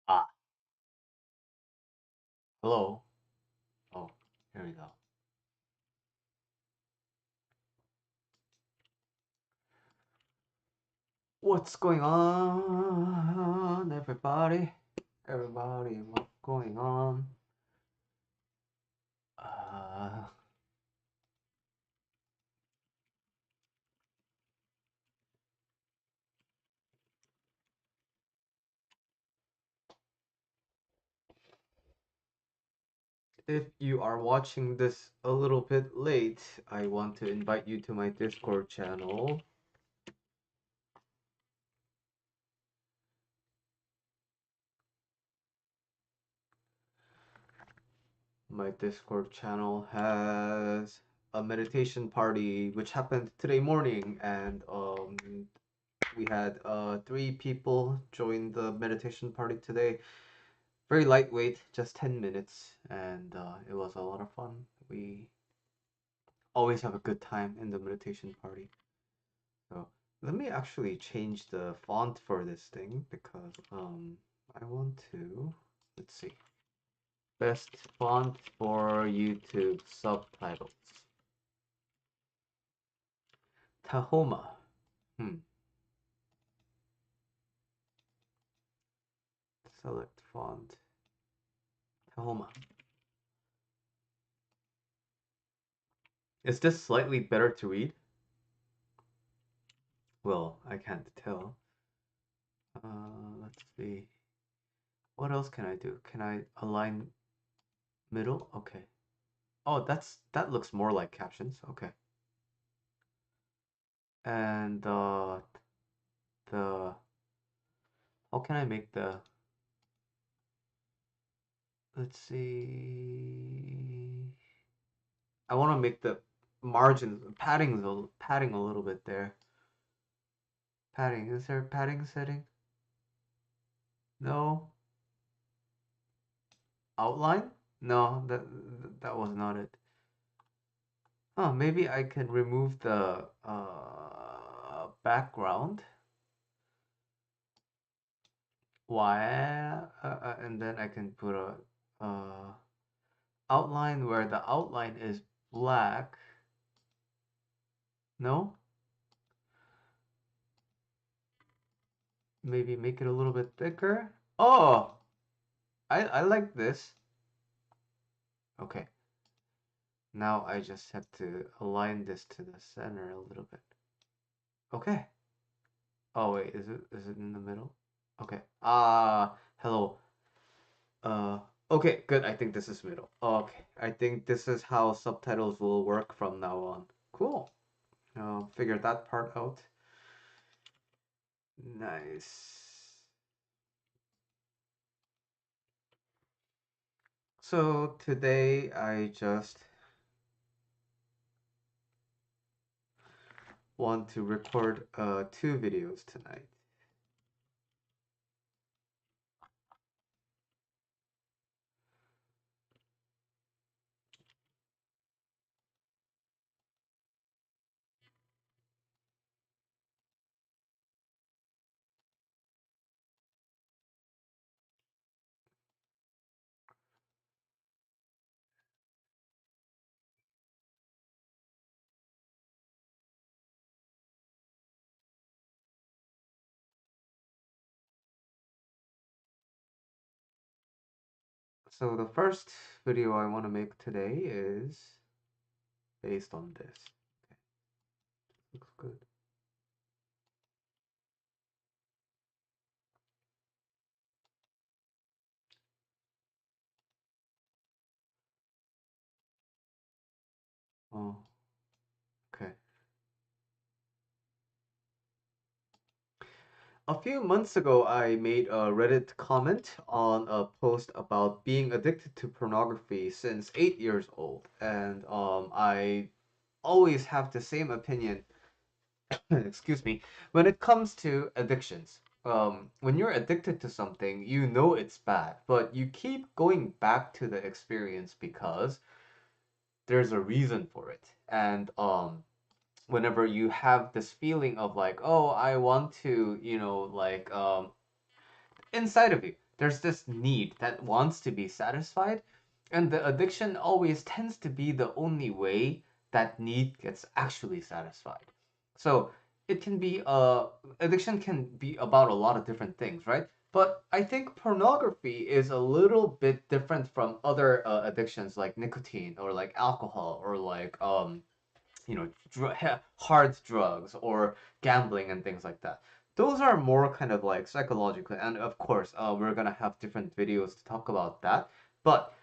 Ah, hello. Oh, here we go. What's going on, everybody? Everybody, what's going on? Uh, if you are watching this a little bit late, I want to invite you to my Discord channel. My Discord channel has a meditation party which happened today morning, and we had three people join the meditation party today. Very lightweight, just 10 minutes, and it was a lot of fun. We always have a good time in the meditation party. So let me actually change the font for this thing because I want to, let's see, best font for YouTube subtitles. Tahoma. Hmm. Select font. Tahoma. Is this slightly better to read? Well, I can't tell. Let's see. What else can I do? Can I align middle? Okay. Oh, that looks more like captions. Okay. And the how can I make the let's see. I want to make the margins padding a little bit there. Padding. Is there a padding setting? No. Outline? No, that was not it. Oh, maybe I can remove the background. Why? And then I can put a outline where the outline is black. No? Maybe make it a little bit thicker. Oh, I like this. Okay. Now I just have to align this to the center a little bit. Okay. Oh wait, is it in the middle? Okay. Hello. Uh, okay, good. I think this is middle. Okay. I think this is how subtitles will work from now on. Cool. Figure that part out. Nice. So today I just want to record two videos tonight. So the first video I want to make today is based on this. Okay, looks good. Oh, okay. A few months ago, I made a Reddit comment on a post about being addicted to pornography since 8 years old, and I always have the same opinion. Excuse me. When it comes to addictions, when you're addicted to something, you know it's bad, but you keep going back to the experience because there's a reason for it, and whenever you have this feeling of like, oh, I want to, inside of you, there's this need that wants to be satisfied, and the addiction always tends to be the only way that need gets actually satisfied. So it can be addiction can be about a lot of different things, right? But I think pornography is a little bit different from other addictions like nicotine or like alcohol or like hard drugs or gambling and things like that. Those are more kind of like psychological, and of course, we're gonna have different videos to talk about that. But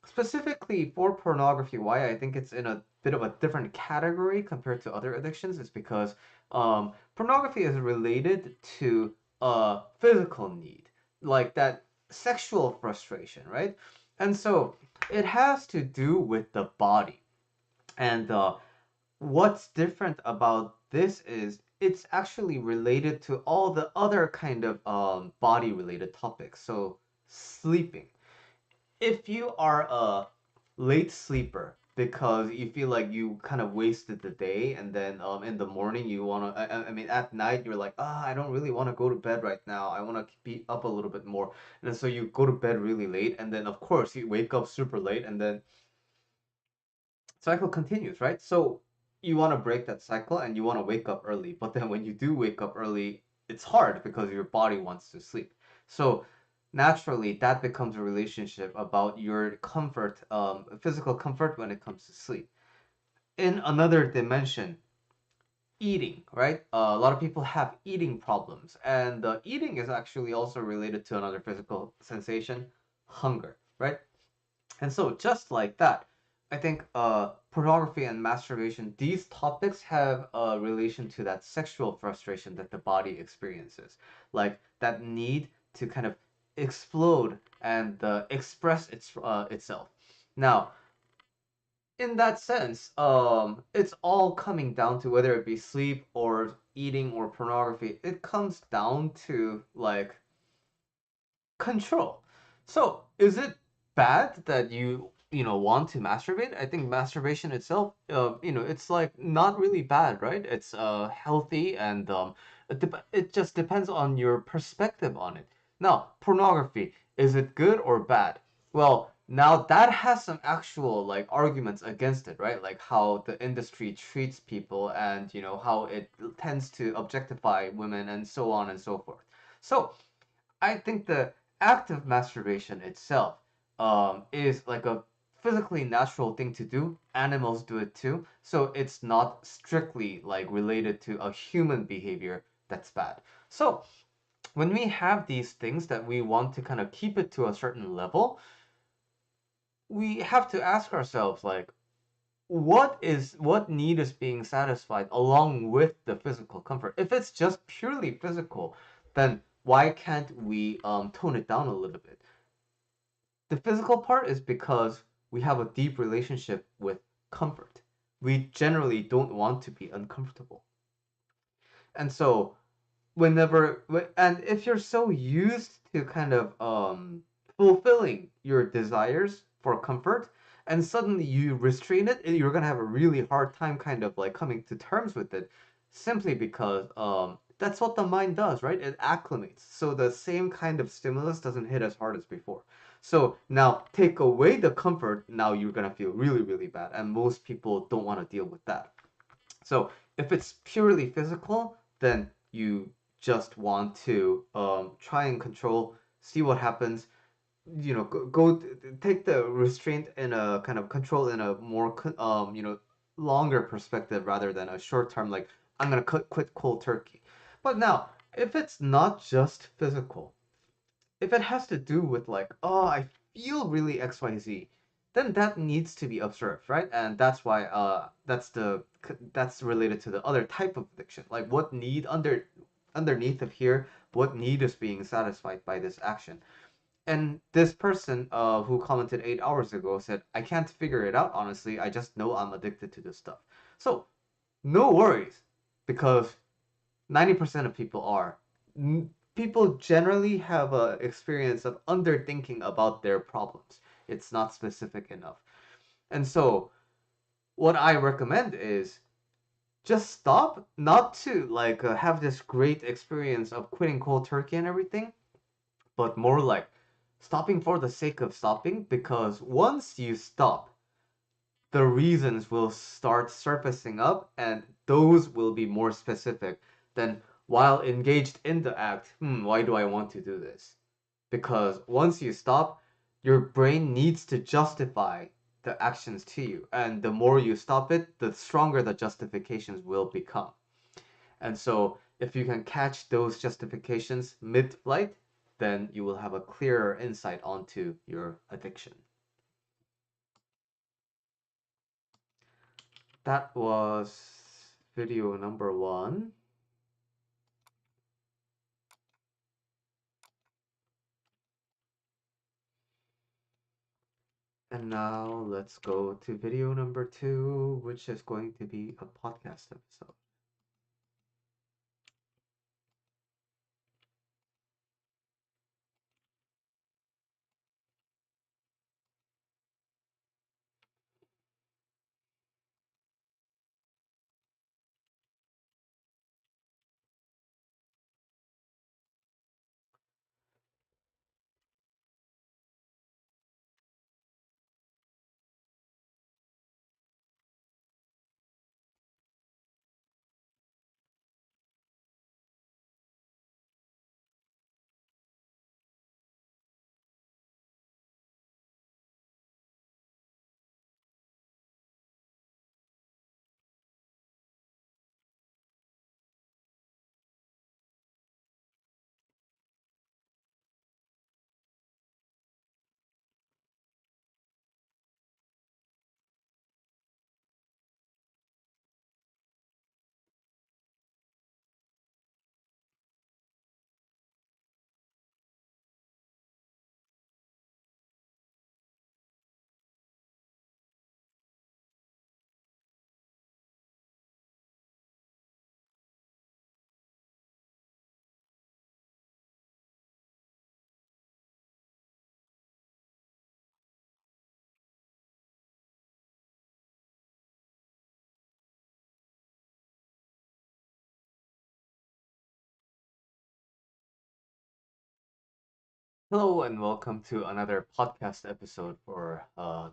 specifically for pornography, why I think it's in a bit of a different category compared to other addictions is because pornography is related to a physical need, like that sexual frustration, right? And so it has to do with the body. And what's different about this is it's actually related to all the other kind of body related topics. So sleeping, if you are a late sleeper because you feel like you kind of wasted the day, and then in the morning you want to I mean at night you're like, I don't really want to go to bed right now, I want to be up a little bit more, and so you go to bed really late, and then of course you wake up super late, and then cycle continues, right? So you want to break that cycle and you want to wake up early. But then when you do wake up early, it's hard because your body wants to sleep. So naturally, that becomes a relationship about your comfort, physical comfort when it comes to sleep. In another dimension, eating, right? A lot of people have eating problems, and eating is actually also related to another physical sensation, hunger, right? And so, just like that, I think pornography and masturbation, these topics have a relation to that sexual frustration that the body experiences, like that need to kind of explode and express itself. Now, in that sense, it's all coming down to whether it be sleep or eating or pornography. It comes down to like control. So, is it bad that you want to masturbate? I think masturbation itself, it's like not really bad, right? It's healthy, and it just depends on your perspective on it. Now, pornography, is it good or bad? Well, now that has some actual like arguments against it, right? Like how the industry treats people, and how it tends to objectify women and so on and so forth. So, I think the act of masturbation itself is like a physically natural thing to do. Animals do it too. So it's not strictly like related to a human behavior that's bad. So when we have these things that we want to kind of keep it to a certain level, we have to ask ourselves like, what need is being satisfied along with the physical comfort? If it's just purely physical, then why can't we tone it down a little bit? The physical part is because we have a deep relationship with comfort. We generally don't want to be uncomfortable. And so and if you're so used to kind of fulfilling your desires for comfort, and suddenly you restrain it, you're gonna have a really hard time kind of like coming to terms with it, simply because that's what the mind does, right? It acclimates, so the same kind of stimulus doesn't hit as hard as before. So now take away the comfort, now you're gonna feel really really bad, and most people don't want to deal with that. So if it's purely physical, then you just want to try and control, see what happens. Take the restraint in a kind of control in a more longer perspective rather than a short term, like I'm gonna quit cold turkey. But now, if it's not just physical, if it has to do with like, oh, I feel really XYZ, then that needs to be observed, right? And that's why that's related to the other type of addiction. Like what need underneath of here, what need is being satisfied by this action? And this person who commented 8 hours ago said, I can't figure it out honestly. I just know I'm addicted to this stuff. So no worries, because 90% of people are. People generally have a experience of underthinking about their problems. It's not specific enough. And so what I recommend is just stop, not to like have this great experience of quitting cold turkey and everything, but more like stopping for the sake of stopping, because once you stop, the reasons will start surfacing up, and those will be more specific than while engaged in the act. Why do I want to do this? Because once you stop, your brain needs to justify the actions to you, and the more you stop it, the stronger the justifications will become. And so, if you can catch those justifications mid flight, then you will have a clearer insight onto your addiction. That was video number one. And now let's go to video number two, which is going to be a podcast episode. Hello and welcome to another podcast episode for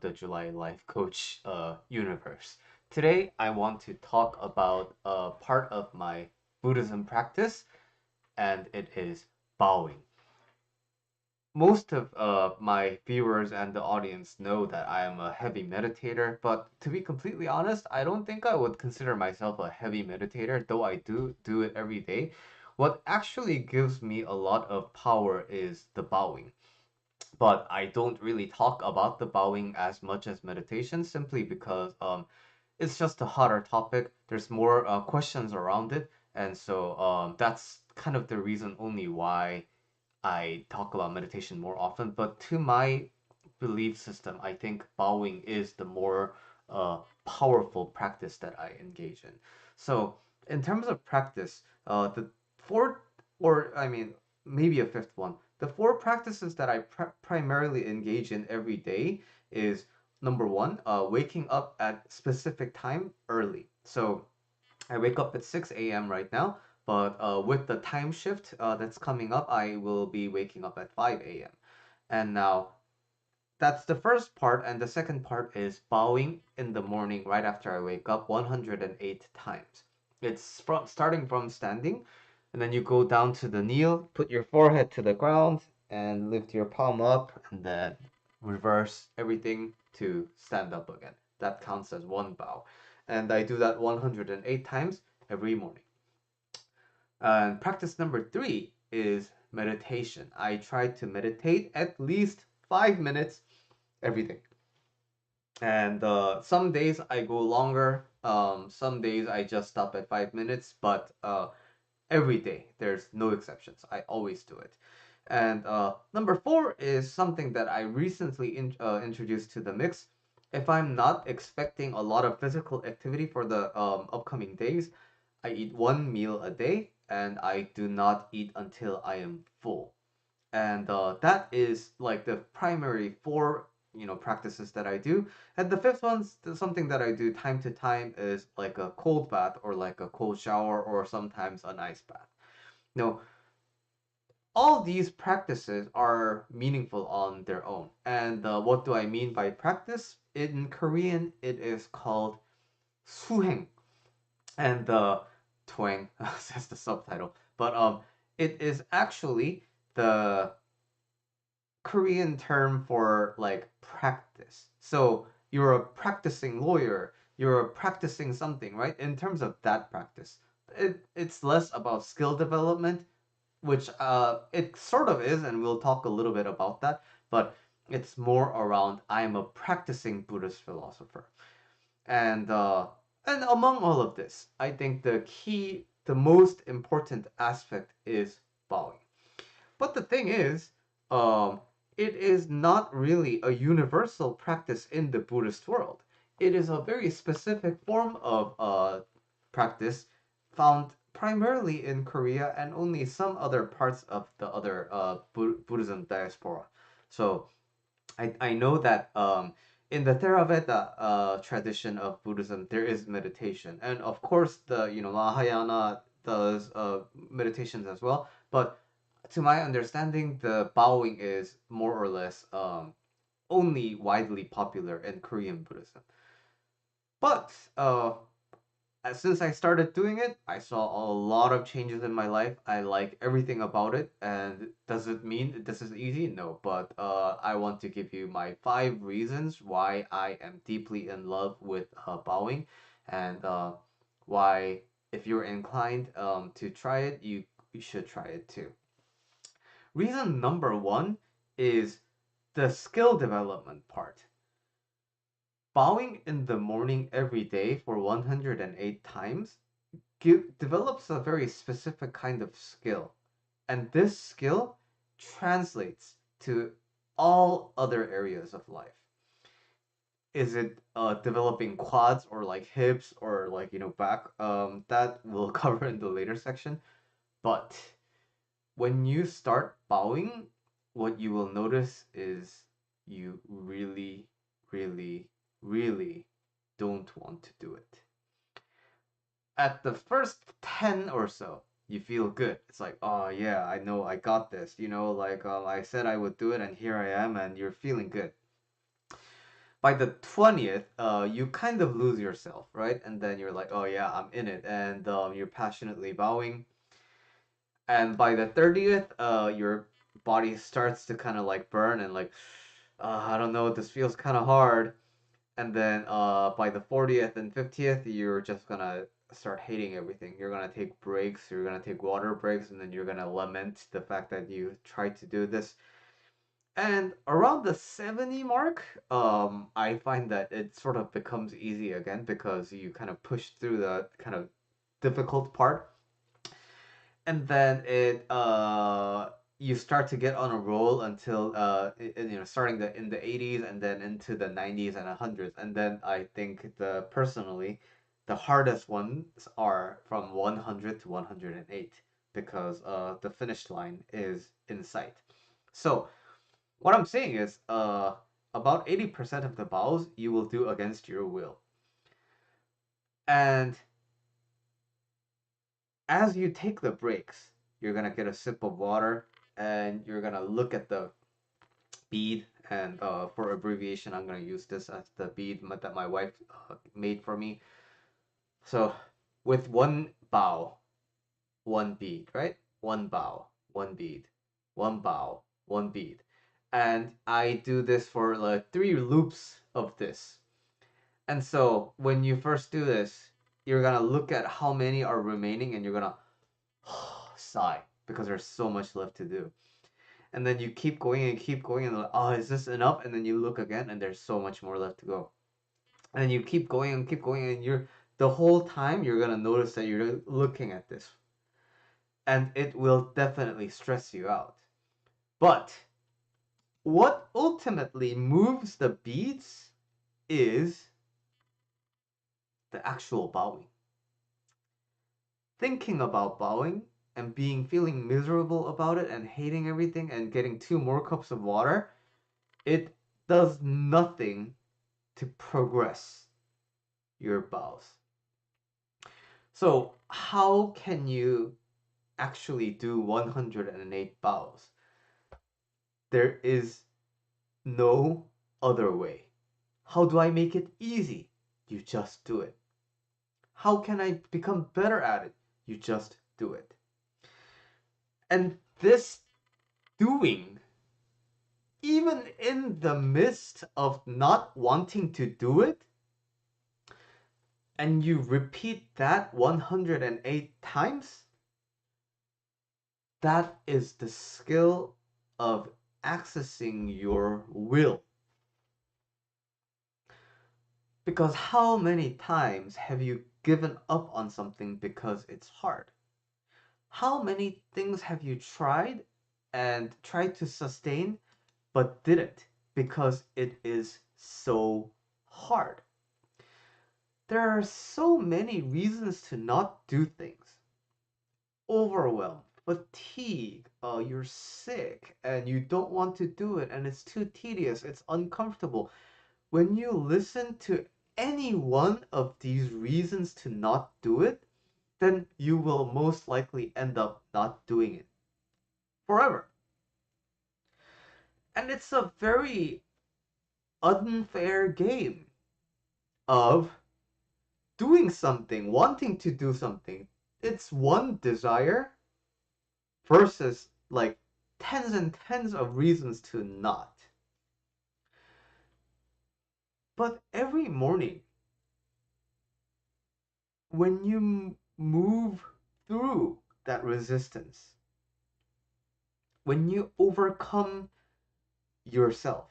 the July Life Coach universe. Today I want to talk about a part of my Buddhism practice, and it is bowing. Most of my viewers and the audience know that I am a heavy meditator, but to be completely honest, I don't think I would consider myself a heavy meditator, though I do it every day. What actually gives me a lot of power is the bowing, but I don't really talk about the bowing as much as meditation, simply because it's just a hotter topic. There's more questions around it, and so that's kind of the reason only why I talk about meditation more often. But to my belief system, I think bowing is the more powerful practice that I engage in. So, in terms of practice, the four, or I mean, maybe a fifth one, the four practices that I primarily engage in every day is number one, waking up at specific time early. So, I wake up at 6 a.m. right now, but with the time shift that's coming up, I will be waking up at 5 a.m. And now that's the first part, and the second part is bowing in the morning right after I wake up 108 times. It's from starting from standing, and then you go down to the kneel, put your forehead to the ground, and lift your palm up, and then reverse everything to stand up again. That counts as one bow. And I do that 108 times every morning. And practice number three is meditation. I try to meditate at least 5 minutes every day. And some days I go longer. Some days I just stop at 5 minutes. But every day there's no exceptions. I always do it. And number four is something that I recently introduced to the mix. If I'm not expecting a lot of physical activity for the upcoming days, I eat one meal a day, and I do not eat until I am full. And that is like the primary four, practices that I do. And the fifth one's something that I do time to time is like a cold bath or like a cold shower or sometimes an ice bath. No, all these practices are meaningful on their own. And what do I mean by practice? In Korean, it is called suheng, and the twang says the subtitle. But it is actually the Korean term for like practice. So you're a practicing lawyer, you're practicing something, right? In terms of that practice, it's less about skill development, which it sort of is, and we'll talk a little bit about that. But it's more around I am a practicing Buddhist philosopher, and uh, and among all of this, I think the most important aspect is bowing. But the thing is, um, it is not really a universal practice in the Buddhist world. It is a very specific form of practice found primarily in Korea and only some other parts of the other Buddhism diaspora. So I know that in the Theravada tradition of Buddhism, there is meditation, and of course the Mahayana does meditations as well. But to my understanding, the bowing is more or less only widely popular in Korean Buddhism. But since I started doing it, I saw a lot of changes in my life. I like everything about it. And does it mean this is easy? No, but I want to give you my 5 reasons why I am deeply in love with bowing, and why, if you're inclined to try it, you should try it too. Reason number one is the skill development part. Bowing in the morning every day for 108 times develops a very specific kind of skill. And this skill translates to all other areas of life. Is it developing quads or like hips or like, back? That we'll cover in the later section. But when you start bowing, what you will notice is you really, really, really don't want to do it. At the first 10 or so, you feel good. It's like, oh yeah, I know I got this. Like I said I would do it, and here I am, and you're feeling good. By the 20th, you kind of lose yourself, right? And then you're like, oh yeah, I'm in it, and you're passionately bowing. And by the 30th, your body starts to kind of like burn and like, I don't know, this feels kind of hard. And then by the 40th and 50th, you're just gonna start hating everything. You're gonna take breaks, you're gonna take water breaks, and then you're gonna lament the fact that you tried to do this. And around the 70 mark, I find that it sort of becomes easy again because you kind of push through the kind of difficult part, and then you start to get on a roll until starting in the 80s and then into the 90s and hundreds. And then I think the hardest ones are from 100 to 108, because the finish line is in sight. So what I'm saying is about 80% of the bows you will do against your will. And as you take the breaks, you're gonna get a sip of water, and you're gonna look at the bead. And for abbreviation, I'm gonna use this as the bead that my wife made for me. So with one bow, one bead, right? One bow, one bead, one bow, one bead. And I do this for like 3 loops of this. And so when you first do this, you're gonna look at how many are remaining, and you're gonna sigh because there's so much left to do. And then you keep going and keep going, and like, oh, is this enough? And then you look again, and there's so much more left to go. And then you keep going and keep going, and the whole time you're gonna notice that you're looking at this, and it will definitely stress you out. But what ultimately moves the beats is the actual bowing. Thinking about bowing and feeling miserable about it and hating everything and getting 2 more cups of water, it does nothing to progress your bows. So how can you actually do 108 bows. There is no other way. How do I make it easy? You just do it. How can I become better at it? You just do it. And this doing, even in the midst of not wanting to do it, and you repeat that 108 times, that is the skill of accessing your will. Because how many times have you given up on something because it's hard? How many things have you tried and tried to sustain but didn't because it is so hard? There are so many reasons to not do things. Overwhelm, fatigue, you're sick and you don't want to do it and it's too tedious, it's uncomfortable. When you listen to any one of these reasons to not do it, then you will most likely end up not doing it forever. And it's a very unfair game of doing something, wanting to do something. It's one desire versus like tens and tens of reasons to not. But every morning, when you move through that resistance, when you overcome yourself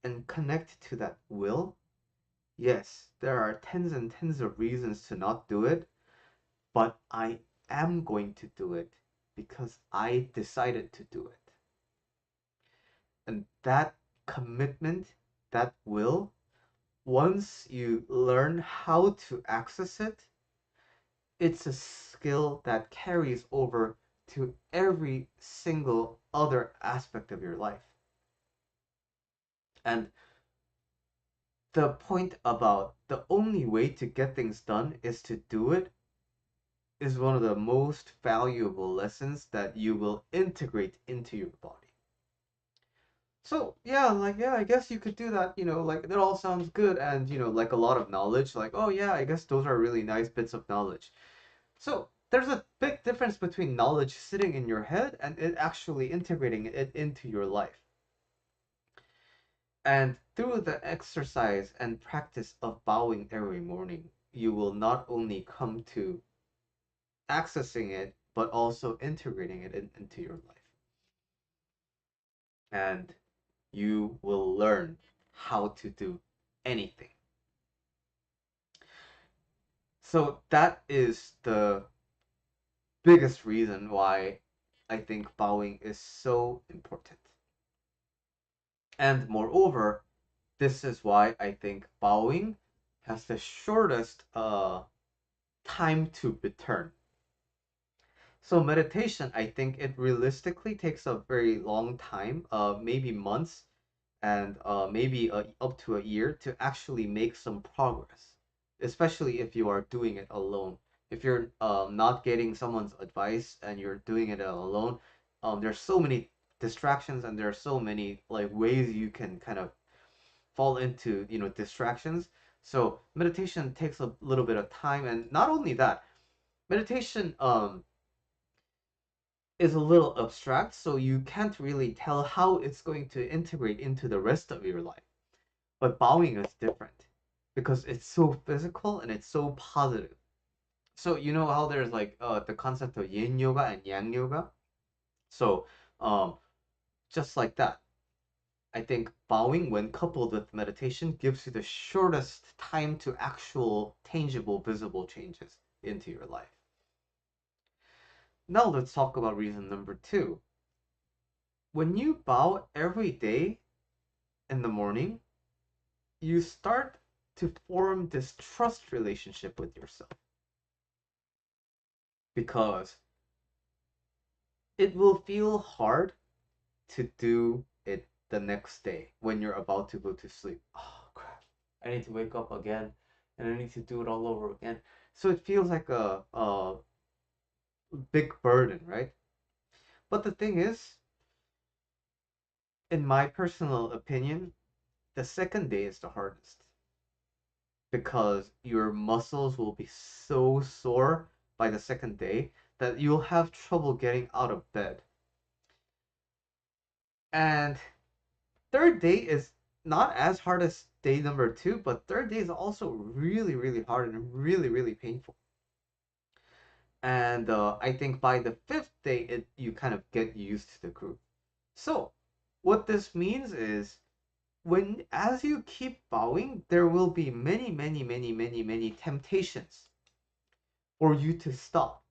and connect to that will, yes, there are tens and tens of reasons to not do it, but I am going to do it because I decided to do it. And that commitment, that will, once you learn how to access it, it's a skill that carries over to every single other aspect of your life. And the point about the only way to get things done is to do it is one of the most valuable lessons that you will integrate into your body. So yeah, like yeah, I guess you could do that, like that all sounds good and like a lot of knowledge, like oh yeah, I guess those are really nice bits of knowledge. So there's a big difference between knowledge sitting in your head and it actually integrating it into your life. And through the exercise and practice of bowing every morning, you will not only come to accessing it, but also integrating it into your life. And you will learn how to do anything. So that is the biggest reason why I think bowing is so important. And moreover, this is why I think bowing has the shortest time to return. So meditation, I think it realistically takes a very long time, maybe months and maybe up to a year to actually make some progress, especially if you are doing it alone. If you're not getting someone's advice and you're doing it alone, there's so many distractions and there are so many like ways you can kind of fall into distractions. So meditation takes a little bit of time, and not only that, meditation is a little abstract, so you can't really tell how it's going to integrate into the rest of your life. But bowing is different because it's so physical and it's so positive. So you know how there's like the concept of yin yoga and yang yoga. So um, just like that, I think bowing, when coupled with meditation, gives you the shortest time to actual tangible, visible changes into your life. Now let's talk about reason number two. When you bow every day in the morning, you start to form this trust relationship with yourself because it will feel hard to do it the next day when you're about to go to sleep. Oh crap. I need to wake up again and I need to do it all over again. So it feels like a big burden, right? But the thing is, in my personal opinion, the second day is the hardest because your muscles will be so sore by the second day that you'll have trouble getting out of bed. And third day is not as hard as day number two, but third day is also really, really hard and really, really painful. And I think by the fifth day, you kind of get used to the groove. So, what this means is when as you keep bowing, there will be many, many, many, many, many temptations for you to stop.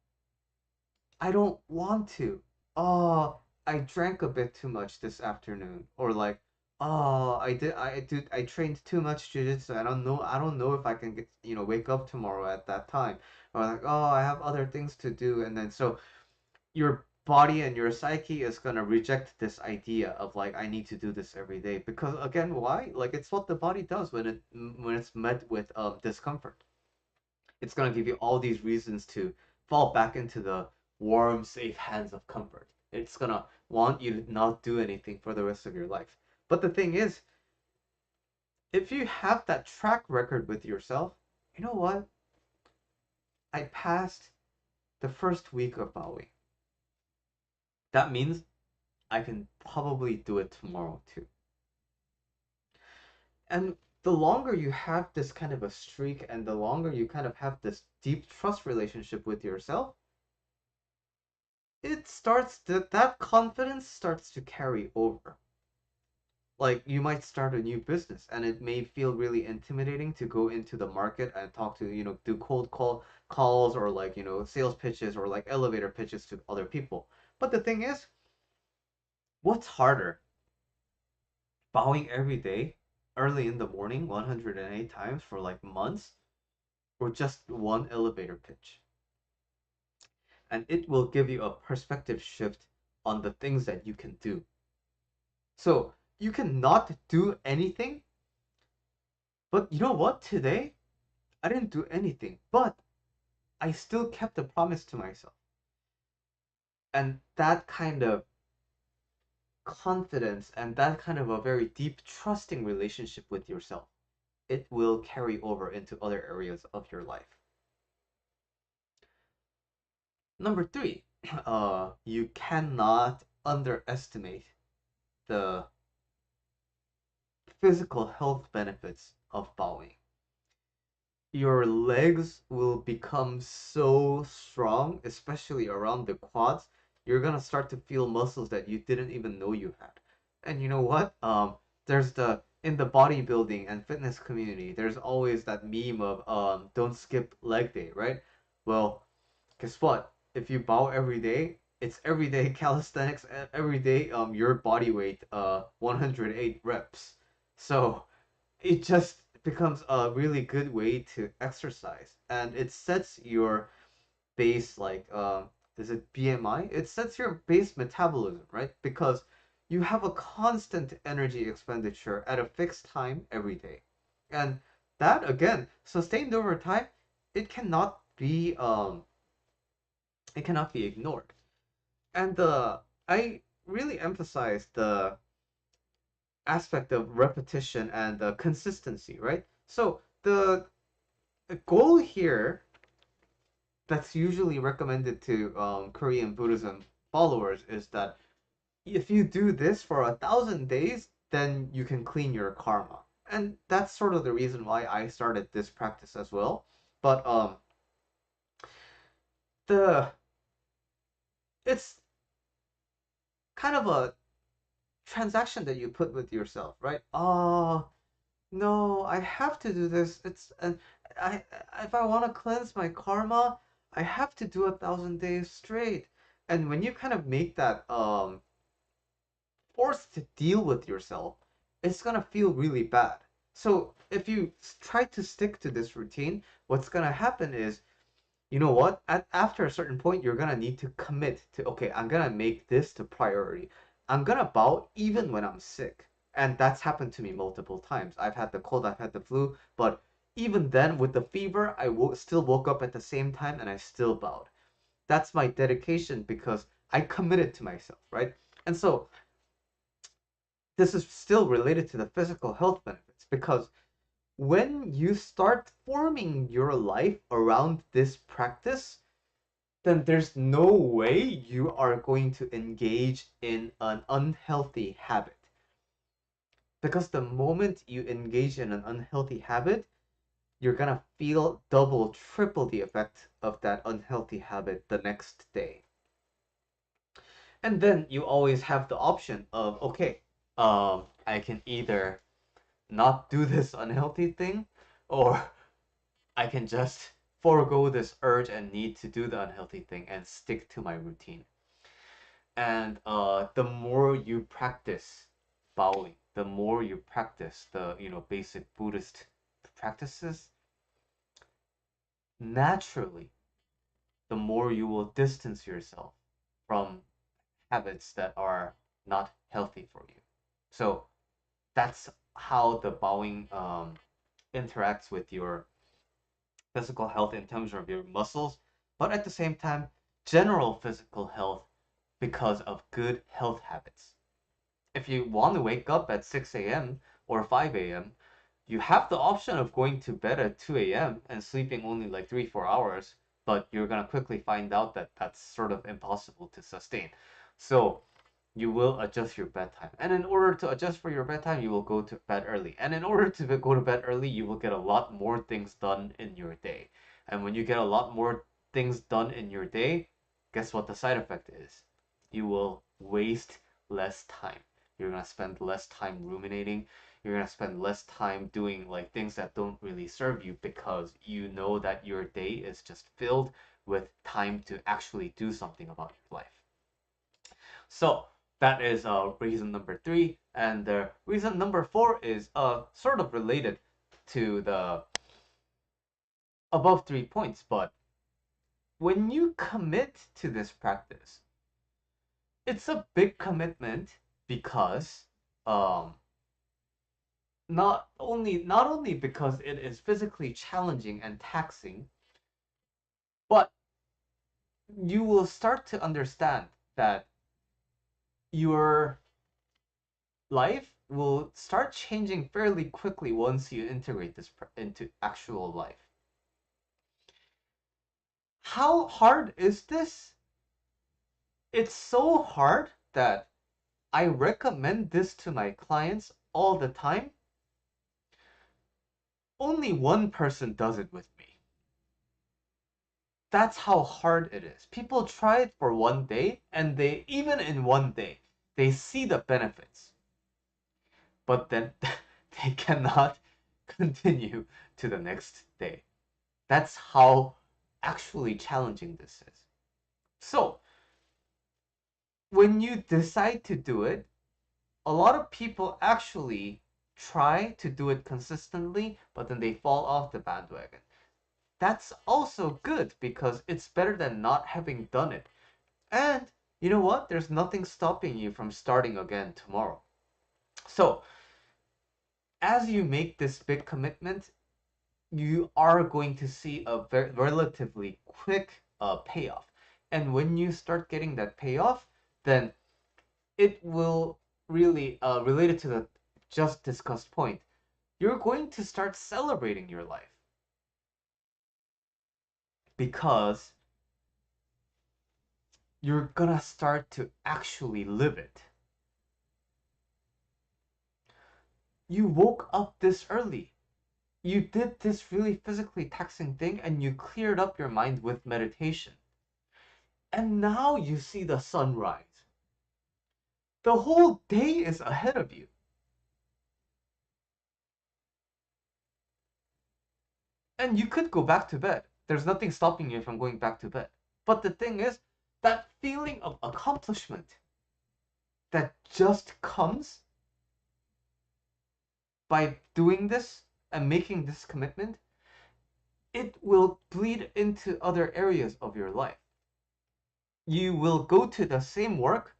I don't want to. Oh, I drank a bit too much this afternoon. Or like, oh, I trained too much jujitsu. I don't know if I can get, wake up tomorrow at that time. Or like, oh, I have other things to do. And then so your body and your psyche is gonna reject this idea of like I need to do this every day because again, why? Like it's what the body does when it's met with discomfort. It's going to give you all these reasons to fall back into the warm, safe hands of comfort. It's going to want you to not do anything for the rest of your life. But the thing is, if you have that track record with yourself, you know what? I passed the first week of bowing. That means I can probably do it tomorrow too. And the longer you have this kind of a streak and the longer you kind of have this deep trust relationship with yourself, that confidence starts to carry over. Like you might start a new business and it may feel really intimidating to go into the market and talk to, do calls or like, sales pitches or like elevator pitches to other people. But the thing is, what's harder? Bowing every day, early in the morning, 108 times for like months, or just one elevator pitch? And it will give you a perspective shift on the things that you can do. So you cannot do anything, but you know what? Today, I didn't do anything, but I still kept the promise to myself. And that kind of confidence and that kind of a very deep trusting relationship with yourself, it will carry over into other areas of your life. Number three, you cannot underestimate the physical health benefits of bowing. Your legs will become so strong, especially around the quads. You're gonna start to feel muscles that you didn't even know you had. And you know what? There's the in the bodybuilding and fitness community, there's always that meme of don't skip leg day, right? Well, guess what? If you bow every day, it's everyday calisthenics and every day your body weight 108 reps. So it just becomes a really good way to exercise and it sets your base like is it BMI? It sets your base metabolism, right? Because you have a constant energy expenditure at a fixed time every day. And that again, sustained over time, it cannot be it cannot be ignored. And I really emphasize the aspect of repetition and consistency, right? So the goal here that's usually recommended to Korean Buddhism followers is that if you do this for 1,000 days, then you can clean your karma. And that's sort of the reason why I started this practice as well. But the it's kind of a transaction that you put with yourself, right? Oh, no, I have to do this. It's and I if I want to cleanse my karma, I have to do 1,000 days straight. And when you kind of make that forced to deal with yourself, it's gonna feel really bad. So if you try to stick to this routine, what's gonna happen is, you know what? After a certain point, you're gonna need to commit to, okay, I'm gonna make this the priority. I'm gonna bow even when I'm sick. And that's happened to me multiple times. I've had the cold, I've had the flu, but even then, with the fever, still woke up at the same time and I still bowed. That's my dedication because I committed to myself, right? And so this is still related to the physical health benefits because when you start forming your life around this practice, then there's no way you are going to engage in an unhealthy habit. Because the moment you engage in an unhealthy habit, you're gonna feel double, triple the effect of that unhealthy habit the next day. And then you always have the option of, okay, I can either not do this unhealthy thing, or I can just forego this urge and need to do the unhealthy thing and stick to my routine. And the more you practice bowing, the more you practice the basic Buddhist practices, naturally, the more you will distance yourself from habits that are not healthy for you. So that's how the bowing interacts with your physical health in terms of your muscles, but at the same time, general physical health because of good health habits. If you want to wake up at 6 a.m. or 5 a.m., you have the option of going to bed at 2 a.m. and sleeping only like 3-4 hours, but you're going to quickly find out that that's sort of impossible to sustain. So you will adjust your bedtime. And in order to adjust for your bedtime, you will go to bed early. And in order to go to bed early, you will get a lot more things done in your day. And when you get a lot more things done in your day, guess what the side effect is? You will waste less time. You're going to spend less time ruminating. You're going to spend less time doing like things that don't really serve you because you know that your day is just filled with time to actually do something about your life. So that is reason number 3, and reason number 4 is sort of related to the above 3 points. But when you commit to this practice, it's a big commitment because um, not only because it is physically challenging and taxing, but you will start to understand that your life will start changing fairly quickly once you integrate this into actual life. How hard is this? It's so hard that I recommend this to my clients all the time. Only one person does it with me. That's how hard it is. People try it for one day, and even in one day, they see the benefits, but then they cannot continue to the next day. That's how actually challenging this is. So, when you decide to do it, a lot of people actually try to do it consistently, but then they fall off the bandwagon. That's also good because it's better than not having done it. And you know what? There's nothing stopping you from starting again tomorrow. So, as you make this big commitment, you are going to see a relatively quick payoff. And when you start getting that payoff, then it will really, related to the just discussed point, you're going to start celebrating your life because you're gonna start to actually live it. You woke up this early. You did this really physically taxing thing and you cleared up your mind with meditation. And now you see the sunrise. The whole day is ahead of you. And you could go back to bed. There's nothing stopping you from going back to bed. But the thing is, that feeling of accomplishment that just comes by doing this and making this commitment, it will bleed into other areas of your life. You will go to the same work,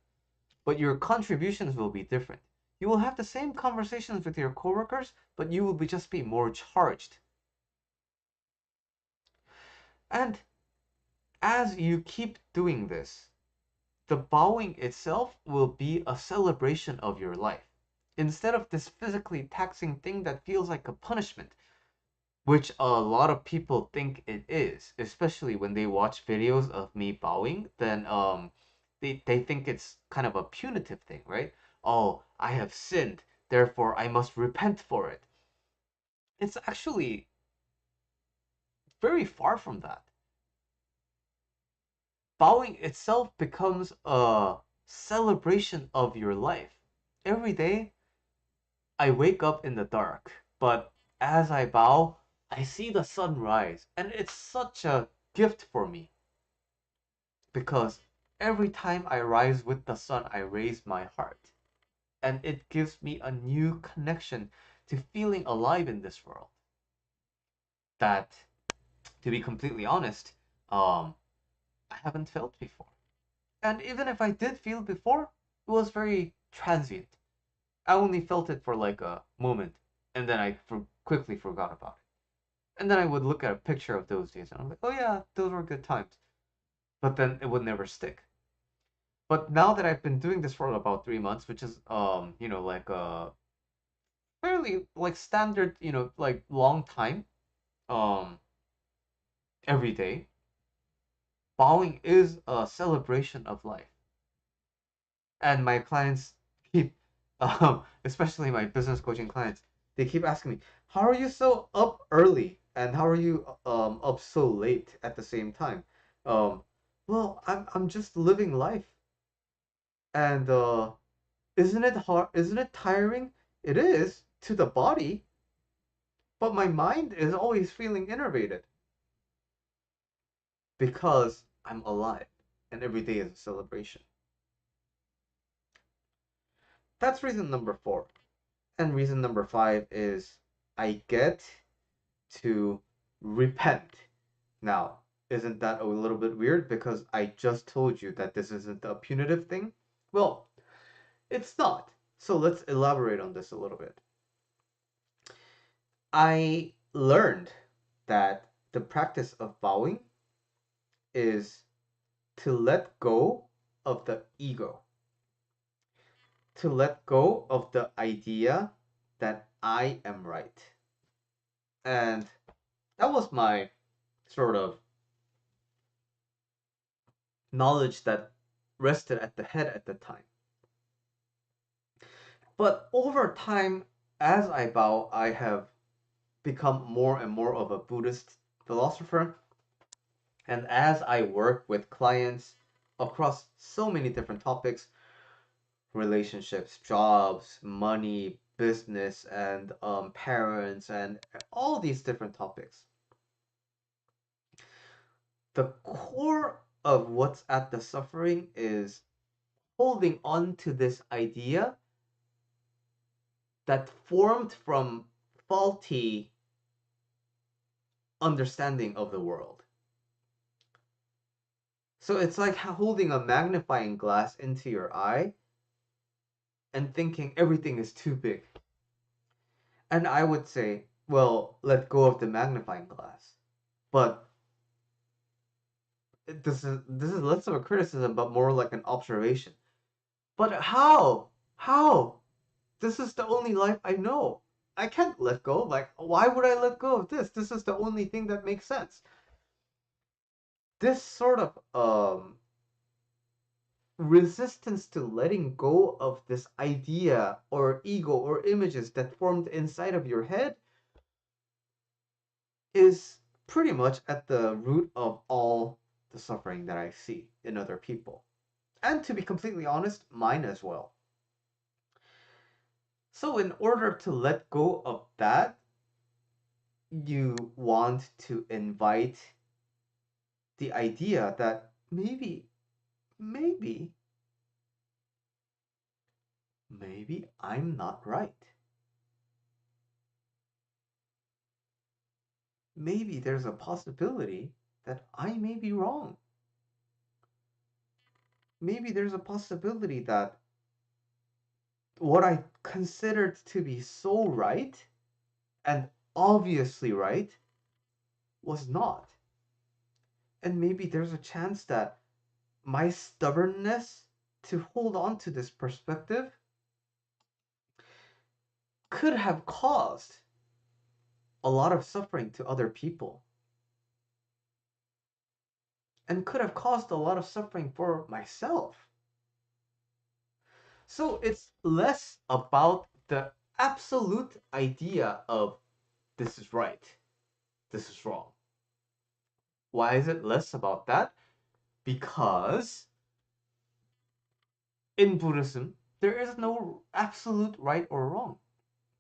but your contributions will be different. You will have the same conversations with your coworkers, but you will just be more charged. And as you keep doing this, the bowing itself will be a celebration of your life. Instead of this physically taxing thing that feels like a punishment, which a lot of people think it is, especially when they watch videos of me bowing, then they think it's kind of a punitive thing, right? Oh, I have sinned, therefore I must repent for it. It's actually very far from that. Bowing itself becomes a celebration of your life. Every day I wake up in the dark, but as I bow, I see the sun rise, and it's such a gift for me because every time I rise with the sun, I raise my heart, and it gives me a new connection to feeling alive in this world. That, to be completely honest, I haven't felt before. And even if I did feel before, it was very transient. I only felt it for like a moment, and then quickly forgot about it. And then I would look at a picture of those days, and I'm like, oh yeah, those were good times. But then it would never stick. But now that I've been doing this for about 3 months, which is like a fairly like standard, like long time, um, every day, bowing is a celebration of life. And my clients keep, especially my business coaching clients, they keep asking me, "How are you so up early, and how are you up so late at the same time?" Um, well, I'm just living life, and isn't it hard? Isn't it tiring? It is to the body, but my mind is always feeling innervated because I'm alive, and every day is a celebration. That's reason number four. And reason number five is I get to repent. Now, isn't that a little bit weird because I just told you that this isn't a punitive thing? Well, it's not. So let's elaborate on this a little bit. I learned that the practice of bowing is to let go of the ego, to let go of the idea that I am right. And that was my sort of knowledge that rested at the head at the time. But over time, as I bow, I have become more and more of a Buddhist philosopher. And as I work with clients across so many different topics, relationships, jobs, money, business, and parents, and all these different topics, the core of what's at the suffering is holding on to this idea that formed from faulty understanding of the world. So it's like holding a magnifying glass into your eye and thinking everything is too big. And I would say, well, let go of the magnifying glass. But this is less of a criticism, but more like an observation. But how? How? This is the only life I know. I can't let go. Like, why would I let go of this? This is the only thing that makes sense. This sort of resistance to letting go of this idea or ego or images that formed inside of your head is pretty much at the root of all the suffering that I see in other people. And to be completely honest, mine as well. So, in order to let go of that, you want to invite the idea that maybe, maybe I'm not right. Maybe there's a possibility that I may be wrong. Maybe there's a possibility that what I considered to be so right and obviously right was not. And maybe there's a chance that my stubbornness to hold on to this perspective could have caused a lot of suffering to other people and could have caused a lot of suffering for myself. So it's less about the absolute idea of this is right, this is wrong. Why is it less about that? Because in Buddhism, there is no absolute right or wrong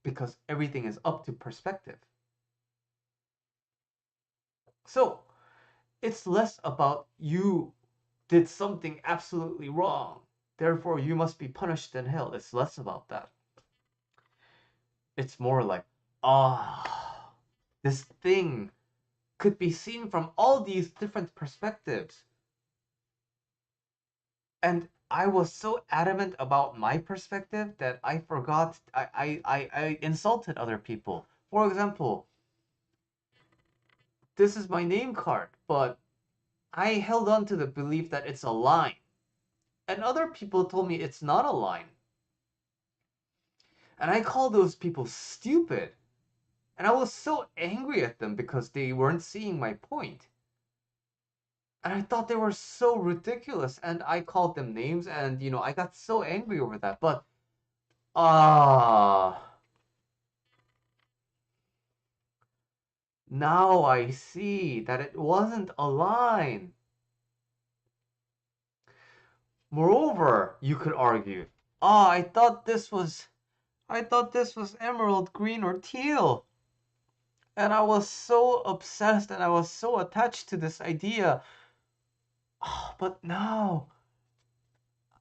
because everything is up to perspective. So it's less about you did something absolutely wrong, therefore you must be punished in hell. It's less about that. It's more like, ah, this thing could be seen from all these different perspectives. And I was so adamant about my perspective that I forgot, I insulted other people. For example, this is my name card, but I held on to the belief that it's a line. And other people told me it's not a line. And I called those people stupid. And I was so angry at them because they weren't seeing my point. And I thought they were so ridiculous. And I called them names and, I got so angry over that. But, ah, now I see that it wasn't a line. Moreover, you could argue, I thought this was emerald green or teal. And I was so obsessed and I was so attached to this idea. Oh, but now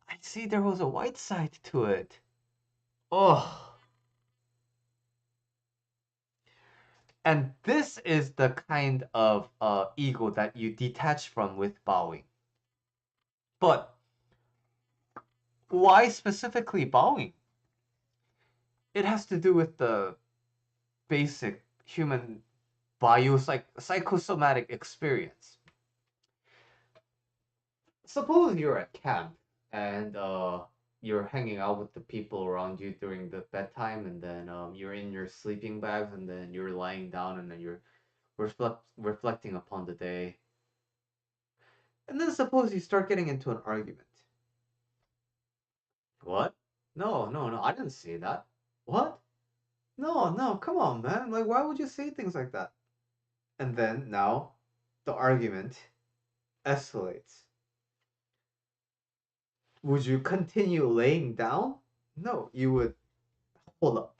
I see there was a white side to it. Oh, and this is the kind of ego that you detach from with bowing. But why specifically bowing? It has to do with the basic human psychosomatic experience. Suppose you're at camp and you're hanging out with the people around you during the bedtime, and then you're in your sleeping bags, and then you're lying down, and then you're reflecting upon the day. And then suppose you start getting into an argument. What? No, no, no, I didn't say that. What? No, no, come on, man. Like, why would you say things like that? And then now the argument escalates. Would you continue laying down? No, you would hold up.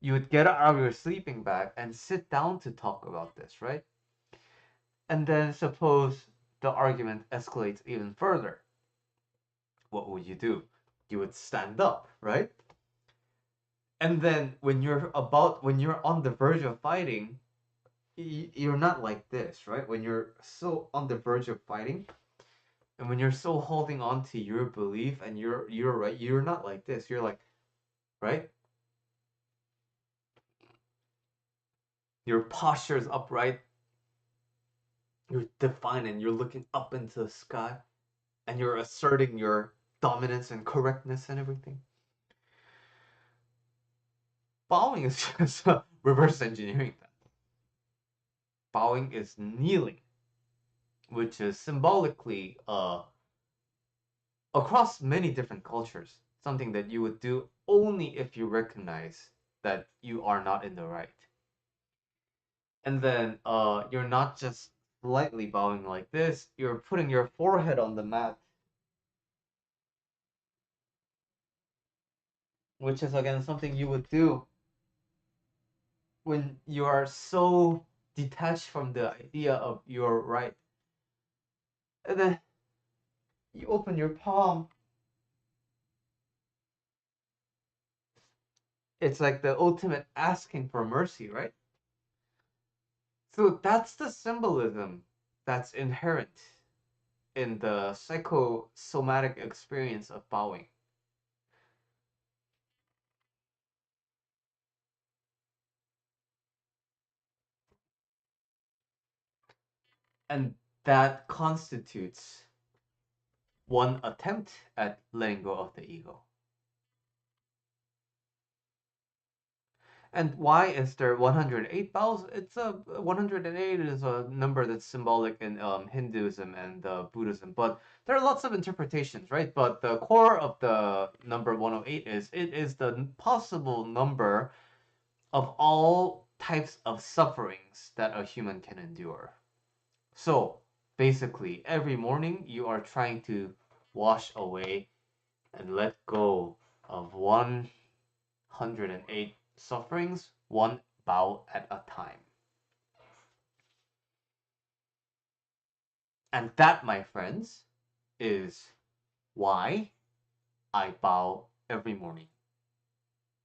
You would get out of your sleeping bag and sit down to talk about this, right? And then suppose the argument escalates even further. What would you do? You would stand up, right? And then when you're on the verge of fighting, you're not like this, right? When you're so on the verge of fighting, and when you're so holding on to your belief and you're right, you're not like this. You're like, right? Your posture is upright. You're defiant and you're looking up into the sky and you're asserting your dominance and correctness and everything. Bowing is just reverse engineering that. Bowing is kneeling, which is symbolically across many different cultures, something that you would do only if you recognize that you are not in the right. And then you're not just slightly bowing like this, you're putting your forehead on the mat, which is again something you would do when you are so detached from the idea of your right. And then you open your palm. It's like the ultimate asking for mercy, right? So that's the symbolism that's inherent in the psychosomatic experience of bowing. And that constitutes one attempt at letting go of the ego. And why is there 108 bows? It's a 108 is a number that's symbolic in Hinduism and Buddhism, but there are lots of interpretations, right? But the core of the number 108 is it is the possible number of all types of sufferings that a human can endure. So basically, every morning you are trying to wash away and let go of 108 sufferings, one bow at a time. And that, my friends, is why I bow every morning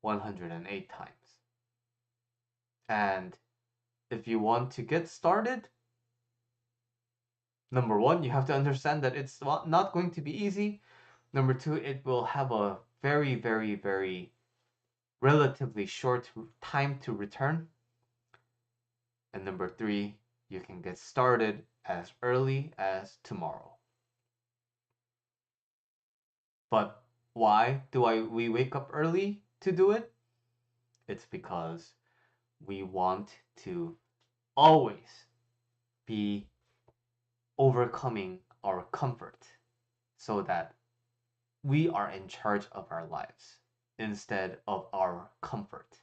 108 times. And if you want to get started, number one, you have to understand that it's not going to be easy. Number two, it will have a very, very, very relatively short time to return. And number three, you can get started as early as tomorrow. But why do we wake up early to do it? It's because we want to always be overcoming our comfort so that we are in charge of our lives instead of our comfort.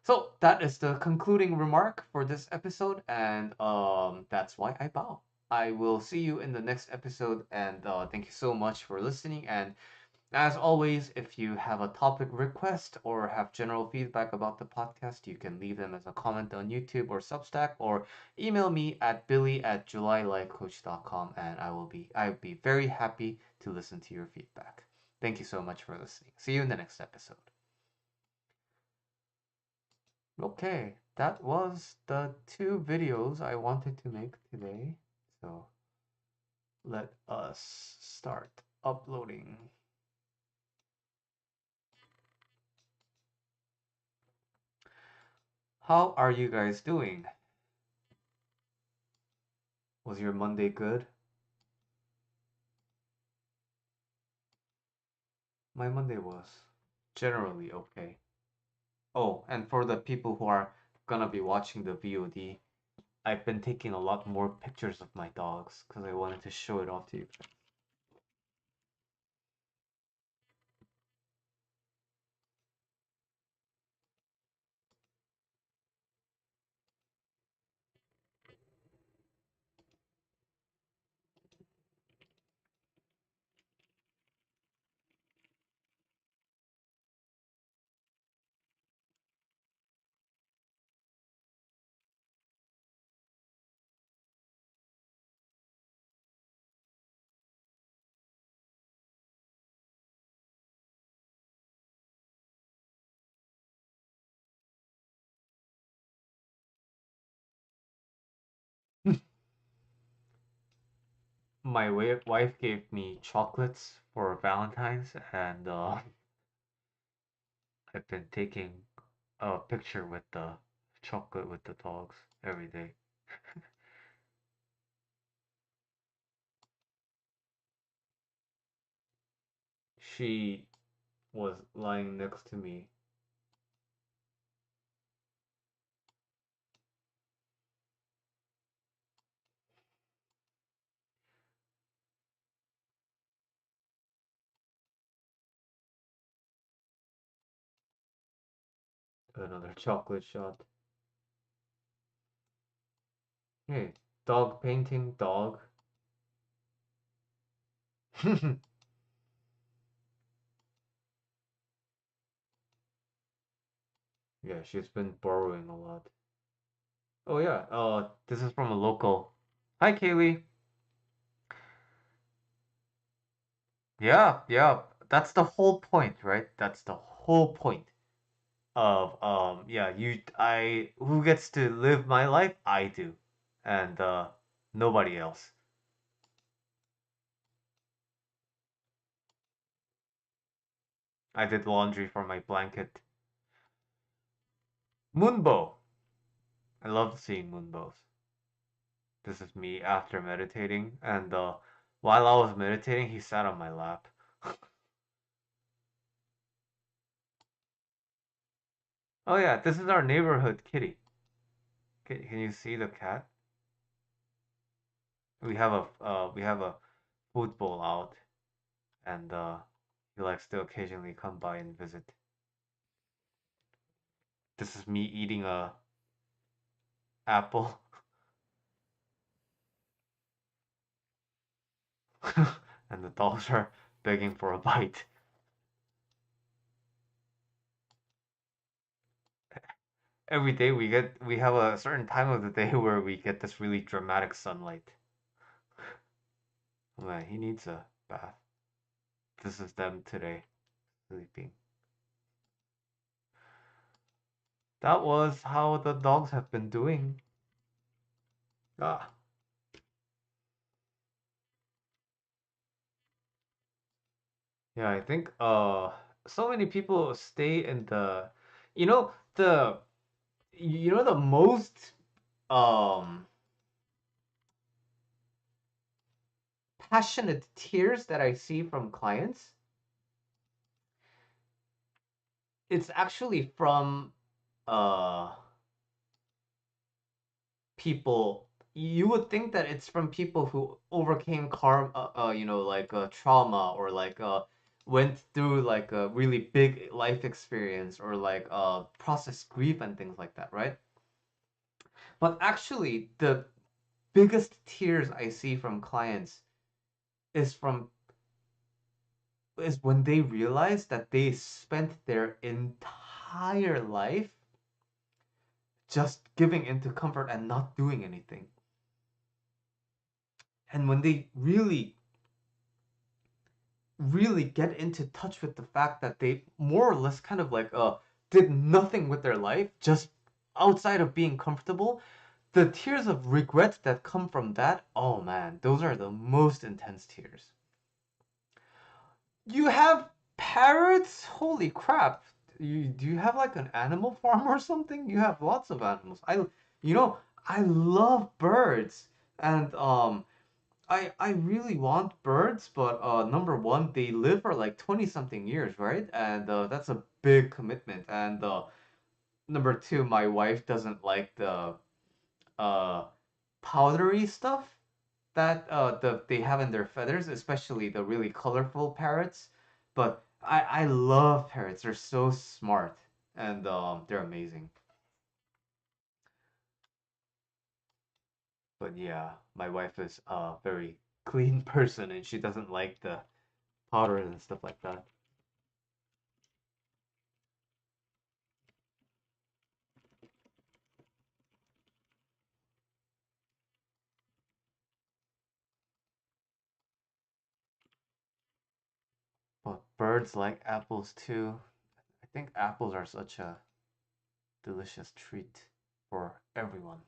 So that is the concluding remark for this episode, and that's why I bow. I will see you in the next episode, and thank you so much for listening. And as always, if you have a topic request or have general feedback about the podcast, you can leave them as a comment on YouTube or Substack, or email me at billy@julylifecoach.com, and I'll be very happy to listen to your feedback. Thank you so much for listening. See you in the next episode. Okay, that was the two videos I wanted to make today. So let us start uploading. How are you guys doing? Was your Monday good? My Monday was generally okay. Oh, and for the people who are gonna be watching the VOD, I've been taking a lot more pictures of my dogs because I wanted to show it off to you. My wife gave me chocolates for Valentine's, and I've been taking a picture with the chocolate with the dogs every day. She was lying next to me. Another chocolate shot. Hey, dog painting dog. Yeah, she's been borrowing a lot. Oh yeah, this is from a local. Hi, Kaylee. Yeah, yeah. That's the whole point, right? That's the whole point of yeah, who gets to live my life? I do. And nobody else. I did laundry for my blanket. Moonbow. I love seeing moonbows. This is me after meditating, and while I was meditating, he sat on my lap. Oh yeah, this is our neighborhood kitty. Can you see the cat? We have a food bowl out, and he likes to occasionally come by and visit. This is me eating a apple, and the dogs are begging for a bite. Every day we have a certain time of the day where we get this really dramatic sunlight. Oh man, he needs a bath. This is them today sleeping. That was how the dogs have been doing. Ah, yeah, I think so many people stay in the you know the the most um passionate tears that I see from clients, it's actually from uh people. You would think that it's from people who overcame like trauma, or like went through like a really big life experience, or like processed grief and things like that, right? But actually, the biggest tears I see from clients is from is when they realize that they spent their entire life just giving into comfort and not doing anything. And when they really get into touch with the fact that they more or less kind of like did nothing with their life just outside of being comfortable, the tears of regret that come from that, oh man, those are the most intense tears. You have parrots? Holy crap. Do you have like an animal farm or something? You have lots of animals. You know, I love birds. And I really want birds, but number one, they live for like 20 something years, right? And that's a big commitment. And number two, my wife doesn't like the uh powdery stuff that they have in their feathers, especially the really colorful parrots. But I love parrots. They're so smart, and they're amazing. But yeah, my wife is a very clean person, and she doesn't like the powder and stuff like that. But birds like apples too. I think apples are such a delicious treat for everyone.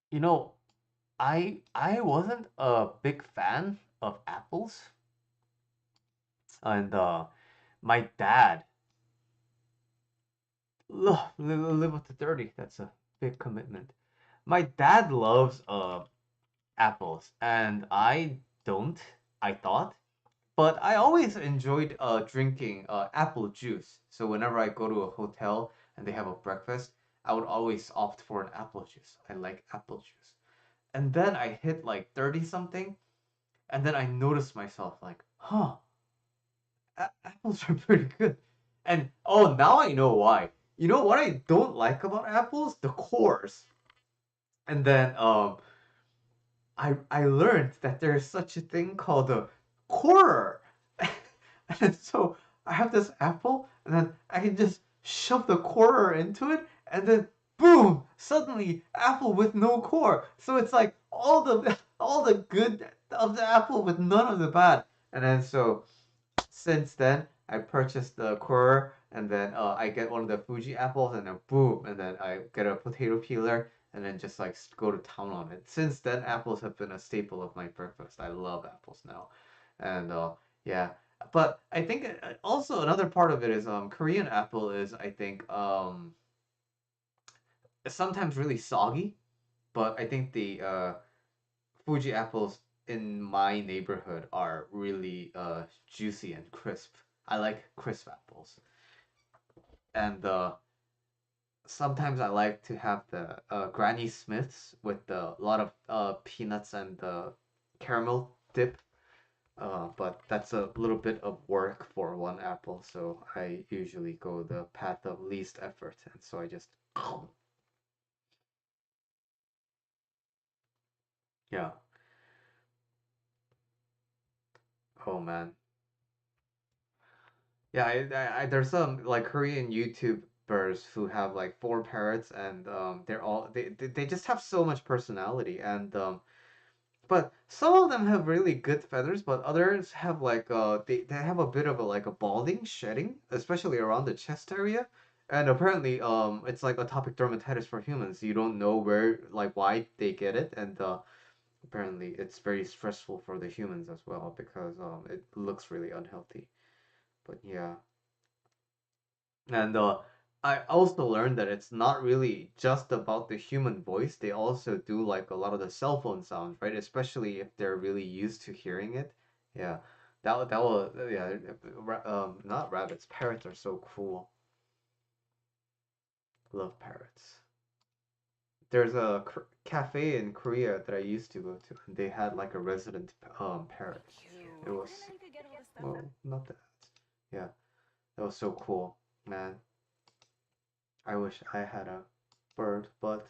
You know, I wasn't a big fan of apples, and my dad live up to 30. That's a big commitment. My dad loves apples, and I don't. I thought, but I always enjoyed drinking apple juice. So whenever I go to a hotel and they have a breakfast, I would always opt for an apple juice. I like apple juice. And then I hit like 30 something, and then I noticed myself like, huh, apples are pretty good. And oh, now I know why. You know what I don't like about apples? The cores. And then I learned that there's such a thing called a corer. And so I have this apple, and then I can just shove the corer into it, and then boom, suddenly apple with no core. So it's like all the good of the apple with none of the bad. And then so since then, I purchased the corer, and then I get one of the Fuji apples, and then boom, and then I get a potato peeler, and then just like go to town on it. Since then, apples have been a staple of my breakfast. I love apples now, and yeah. But I think also another part of it is Korean apple is I think It's sometimes really soggy, but I think the Fuji apples in my neighborhood are really juicy and crisp. I like crisp apples. And sometimes I like to have the Granny Smiths with a lot of peanuts and caramel dip. But that's a little bit of work for one apple, so I usually go the path of least effort, and so I just yeah. Oh man. Yeah, there's some like Korean YouTubers who have like four parrots, and they're all they just have so much personality, and but some of them have really good feathers, but others have like they have a bit of a like a balding, shedding, especially around the chest area. And apparently it's like atopic dermatitis for humans. You don't know where like why they get it, and apparently it's very stressful for the humans as well because it looks really unhealthy. But yeah. And I also learned that it's not really just about the human voice. They also do like a lot of the cell phone sounds, right? Especially if they're really used to hearing it. Yeah, that will yeah. Not rabbits. Parrots are so cool. Love parrots. There's a cafe in Korea that I used to go to, and they had like a resident parrot. It was well, not that. Yeah, that was so cool, man. I wish I had a bird, but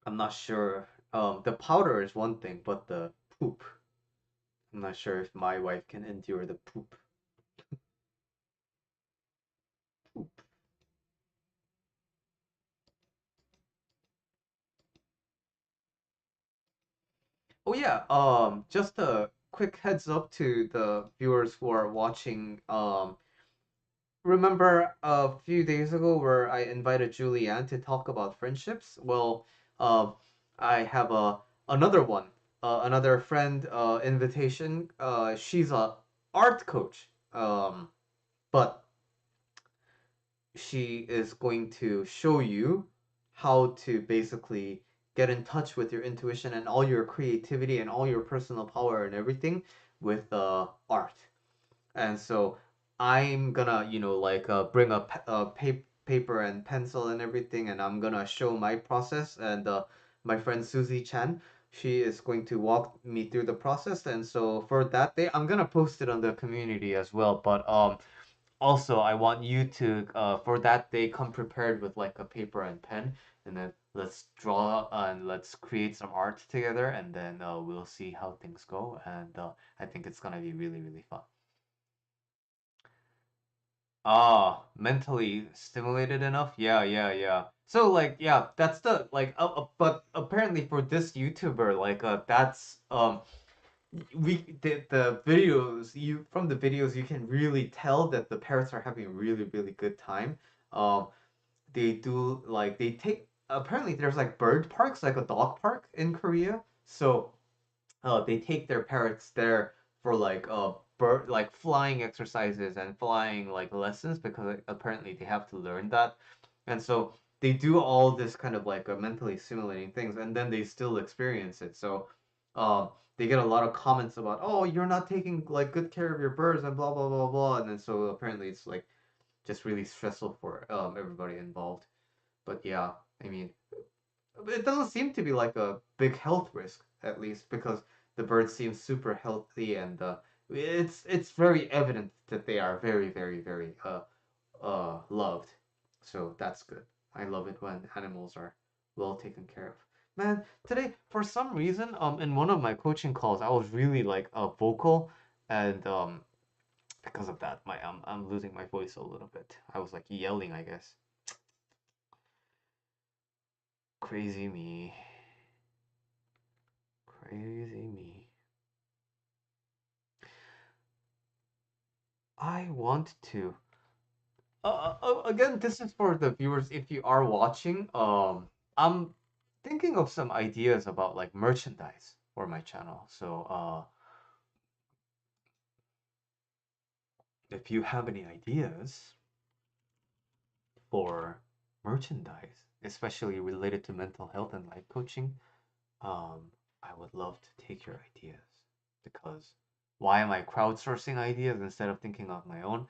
I'm not sure. The powder is one thing, but the poop, I'm not sure if my wife can endure the poop. Poop. Oh yeah, just a quick heads up to the viewers who are watching. Remember a few days ago where I invited Julianne to talk about friendships? Well, I have another one, another friend invitation. She's a art coach. But she is going to show you how to basically get in touch with your intuition and all your creativity and all your personal power and everything with art. And so I'm gonna, like bring a, paper and pencil and everything, and I'm gonna show my process. And my friend Susie Chan, she is going to walk me through the process. And so for that day, I'm gonna post it on the community as well. But also, I want you to, for that day, come prepared with like a paper and pen, and then let's draw and let's create some art together, and then we'll see how things go. And I think it's gonna be really, really fun. Ah, mentally stimulated enough? Yeah, yeah, yeah. So like, yeah, that's the like, but apparently for this YouTuber, like, that's the videos you from the videos you can really tell that the parrots are having a really really good time. Um, they do like they take apparently there's like bird parks like a dog park in Korea. So they take their parrots there for like bird like flying exercises and flying like lessons because apparently they have to learn that. And so they do all this kind of like mentally simulating things and then they still experience it. So they get a lot of comments about, oh, you're not taking like good care of your birds and blah blah blah blah. And then so apparently it's like just really stressful for everybody involved. But yeah, I mean, it doesn't seem to be like a big health risk, at least, because the birds seem super healthy and it's very evident that they are very, very, very loved. So that's good. I love it when animals are well taken care of. Man, today for some reason, in one of my coaching calls, I was really like vocal, and because of that, I'm losing my voice a little bit. I was like yelling, I guess. Crazy me. Crazy me. I want to. Again, this is for the viewers. If you are watching, I'm thinking of some ideas about like merchandise for my channel. So, if you have any ideas for merchandise, especially related to mental health and life coaching, I would love to take your ideas because why am I crowdsourcing ideas instead of thinking of my own?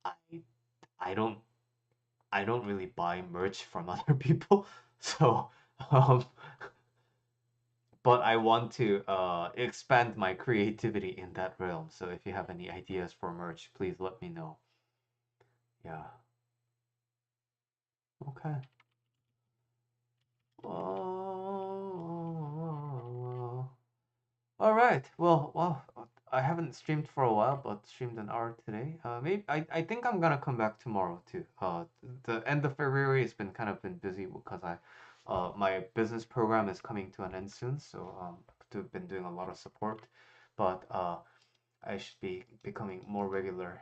I I don't I don't really buy merch from other people, so um, but I want to expand my creativity in that realm. So if you have any ideas for merch, please let me know. Yeah. Okay. All right. Well, I haven't streamed for a while, but streamed an hour today. Maybe I think I'm gonna come back tomorrow too. The end of February has been kind of been busy because my business program is coming to an end soon, so been doing a lot of support, but I should be becoming more regular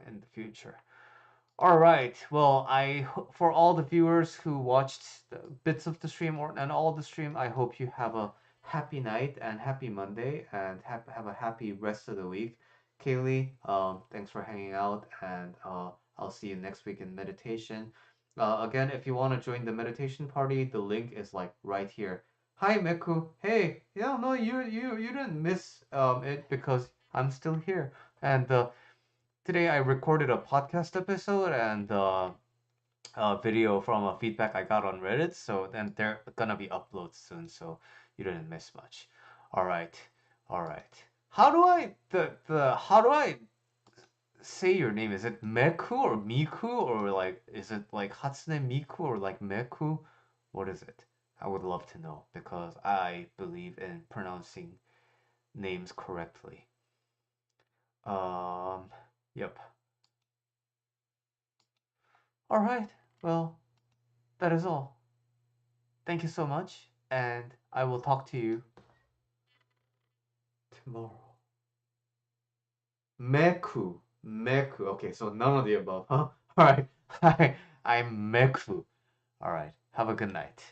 in the future. All right. Well, for all the viewers who watched the bits of the stream or and all the stream, I hope you have a happy night and happy Monday and have a happy rest of the week. Kaylee, thanks for hanging out and I'll see you next week in meditation. Again, if you want to join the meditation party, the link is like right here. Hi, Meku. Hey, yeah, no, you didn't miss it because I'm still here. And today I recorded a podcast episode and a video from a feedback I got on Reddit. So then they're gonna be uploads soon. So you didn't miss much. All right, all right. How do I say your name? Is it Meku or Miku or like is it like Hatsune Miku or like Meku? What is it? I would love to know because I believe in pronouncing names correctly. Um, yep. All right. Well, that is all. Thank you so much, and I will talk to you tomorrow. Meku. Meku. Okay, so none of the above, huh? All right. I'm Meku. All right. Have a good night.